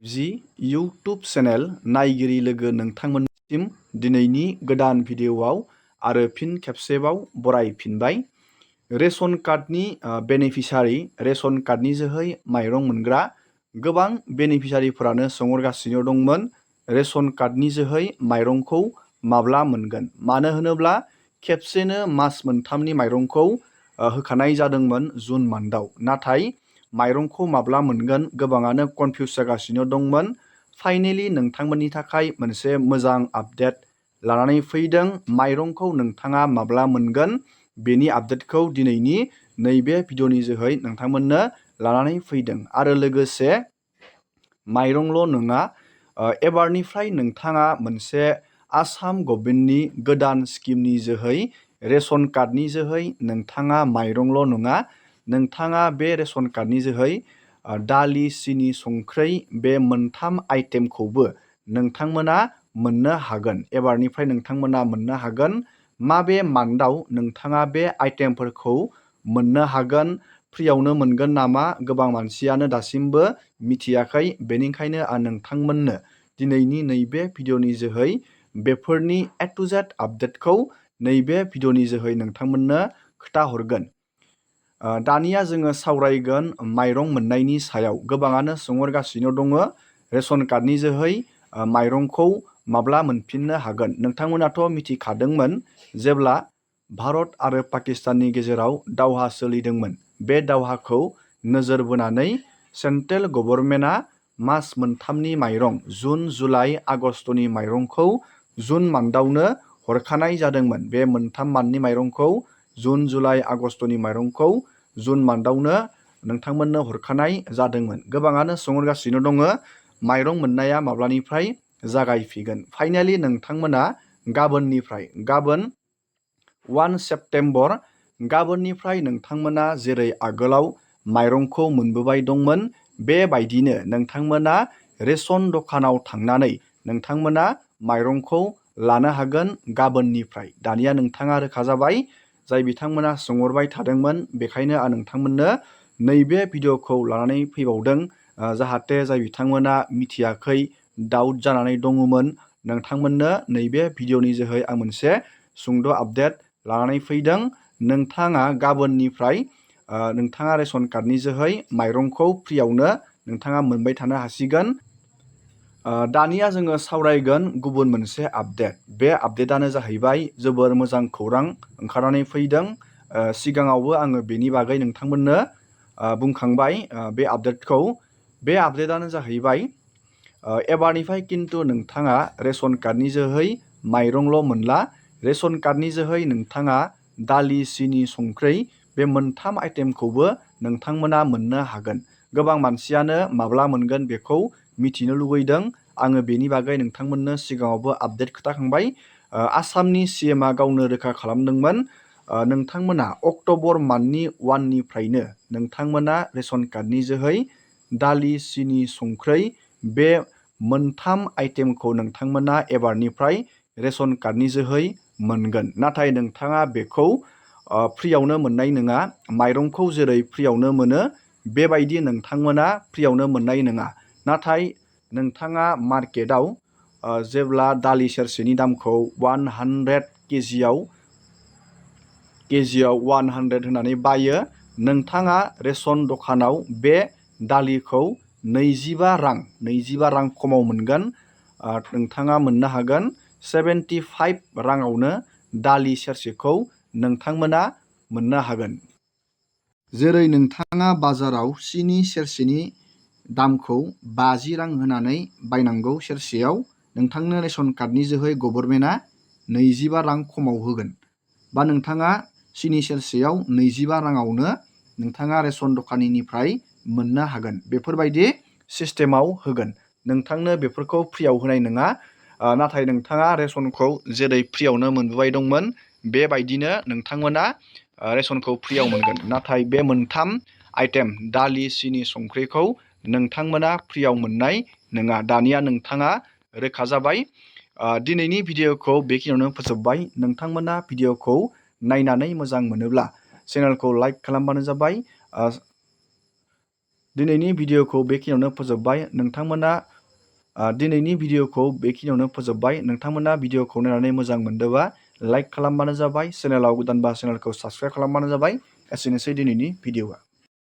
जि YouTube channel नायगिरि लोगो नोंथांमोननिसिम दिनैनि गोदान भिडिअआव आरो फिन खेबसेबाव बरायफिनबाय। रेशन कार्डनि बेनिफिसारि रेशन कार्डनि जोहै माइरं मोनग्रा गोबां बेनिफिसारिफोरानो सोंहरगासिनो दंमोन रेशन कार्डनि जोहै माइरंखौ माब्ला मोनगोन। मानो होनोब्ला खेबसेनो मास मोनथामनि माइरंखौ होखानाय जादोंमोन जुन मान्थआव, नाथाय माइरंखौ माब्ला मोनगोन गोबाङानो कनफिउस जागासिनो दंमोन। फाइनेलि नोंथांमोननि थाखाय मोनसे मोजां आपडेट लानानै फैदों। माइरंखौ नोंथाङा माब्ला मोनगोन बेनि आपडेटखौ दिनैनि नैबे भिडिअनि जोहै नोंथांमोननो लानानै फैदों। आरो लोगोसे माइरंल' नङा, एबारनिफ्राय नोंथाङा मोनसे आसाम गभर्नमेन्टनि गोदान स्किमनि जोहै रेशन कार्डनि जोहै नोंथाङा माइरंल' नङा, नोंथाङा बे रेशन कार्डनि जोहै दालि, सिनि, संख्रै बे मोनथाम आइटेमखौबो नोंथांमोना मोननो हागोन। एबारनिफ्राय नोंथांमोना मोननो हागोन। माबे मान्थआव नोंथाङा बे आइटेमफोरखौ मोननो हागोन, फ्रियावनो मोनगोन नामा, गोबां मानसियानो दासिमबो मिथियाखै। बेनिखायनो आं नोंथांमोननो दिनैनि नैबे भिडिअनि जोहै बेफोरनि ए टु जेड आपडेटखौ नैबे भिडिअनि जोहै नोंथांमोननो खोन्थाहरगोन। दानिया जोङो सावरायगोन माइरं मोननायनि सायाव। गोबाङानो सोंहरगासिनो दङ रेशन कार्डनि जोहै माइरंखौ माब्ला मोनफिननो हागोन। नोंथांमोनाथ' मिथिखादोंमोन जेब्ला भारत आरो पाकिस्ताननि गेजेराव दावहा सोलिदोंमोन, बे दावहाखौ नोजोर बोनानै सेन्ट्रेल गभर्नमेन्टआ मास मोनथामनि माइरं जुन, जुलाइ, आगस्टनि माइरंखौ जुन मान्थआवनो हरखानाय जादोंमोन। बे मोनथाम मान्थनि माइरंखौ जुन, जुलाइ, आगस्टनि माइरंखौ जुन मान्थआवनो नोंथांमोननो हरखानाय जादोंमोन। गोबाङानो सोंहरगासिनो दङ माइरं मोननाया माब्लानिफ्राय जागायफिगोन। फाइनालि नोंथांमोना गाबोननिफ्राय, गाबोन 1 सेप्तेम्बर, गाबोननिफ्राय नोंथांमोना जेरै आगोलाव माइरंखौ मोनबोबाय दंमोन, बेबायदिनो नोंथांमोना रेशन दखानाव थांनानै नोंथांमोना माइरंखौ लानो हागोन गाबोननिफ्राय। दानिया नोंथाङा रोखा जाबाय। जाय बिथांमोना सोंहरबाय थादोंमोन, बेखायनो आं नोंथांमोननो नैबे भिडिअखौ लानानै फैबावदों। जाहाथे जाय बिथांमोना मिथियाखै, डाउट जानानै दङमोन, नोंथांमोननो नैबे भिडिअनि जोहै आं मोनसे सुंद' आपडेट लानानै फैदों। नोंथाङा गाबोननिफ्राय नोंथाङा रेशन कार्डनि जोहै माइरंखौ फ्रियावनो नोंथाङा मोनबाय थानो हासिगोन। दानिया जोङो सावरायगोन गुबुन मोनसे आपडेट। बे आपडेटानो जाहैबाय जोबोर मोजां खौरां ओंखारनानै फैदों। सिगाङावबो आङो बेनि बागै नोंथांमोननो बुंखांबाय बे आपडेटखौ। बे आपडेटानो जाहैबाय एबारनिफ्राय खिन्थु नोंथाङा रेशन कार्डनि जोहै माइरंल' मोनला, रेशन कार्डनि जोहै नोंथाङा दालि, सिनि, संख्रै बे मोनथाम आइटेमखौबो नोंथांमोना मोननो हागोन। गोबां मानसियानो माब्ला मोनगोन बेखौ मिथिनो लुबैदों। आङो बेनि बागै नोंथांमोननो सिगाङावबो आपडेट खोन्थाखांबाय। आसामनि CMआ गावनो रोखा खालामदोंमोन नोंथांमोना अक्ट'बर मान्थनि 1निफ्रायनो नोंथांमोना रेशन कार्डनि जोहै दालि, सिनि, संख्रै बे मोनथाम आइटेमखौ नोंथांमोना एबारनिफ्राय रेशन कार्डनि जोहै मोनगोन। नाथाय नोंथाङा बेखौ फ्रियावनो मोननाय नङा। माइरंखौ जेरै फ्रियावनो मोनो बेबायदि नोंथांमोना फ्रियावनो मोननाय नङा। नाथाय नोंथाङा मार्केटआव जेब्ला दालि सेरसेनि दामखौ 100 केजियाव 100 होनानै बायो, नोंथाङा रेशन दखानाव बे दालिखौ 25 रां खमाव मोनगोन। नोंथाङा मोननो हागोन 75 राङावनो दालि सेरसेखौ नोंथांमोना मोननो हागोन। जेरै नोंथाङा बाजाराव सिनि सेरसेनि दामखौ 50 रां होनानै बायनांगौ सेरसेयाव, नोंथांनो रेशन कार्डनि जोहै गभर्नमेन्टआ 25 रां खमाव होगोन। बा नोंथाङा सिनि सेरसेयाव 25 राङावनो नोंथाङा रेशन दखानिनिफ्राय मोननो हागोन। बेफोरबायदि सिस्टेमाव होगोन। नोंथांनो बेफोरखौ फ्रियाव होनाय नङा। नाथाय नोंथाङा रेशनखौ जेरै फ्रियावनो मोनबोबाय दंमोन, बेबायदिनो नोंथांमोना रेशनखौ फ्रियाव मोनगोन। नाथाय बे मोनथाम आइटेम दालि, सिनि, संख्रिखौ नोंथांमोना फ्रियाव मोननाय नङा। दानिया नोंथाङा रोखा जाबाय। दिनैनि भिडिअखौ बेखिनियावनो फोजोबबाय। नोंथांमोना भिडिअखौ नायनानै मोजां मोनोब्ला चेनेलखौ लाइक खालामबानो जाबाय। दिनैनि भिडिअखौ बेखिनियावनो फोजोबबाय। दिनैनि भिडिअखौ बेखिनियावनो फोजोबबाय। नोंथांमोना भिडिअखौ नायनानै मोजां मोनदोंबा लाइक खालामबानो जाबाय। चेनेलाव गोदानबा चेनेलखौ साबस्क्राइब खालामबानो जाबाय। एसेनोसै दिनैनि भिडिअआ।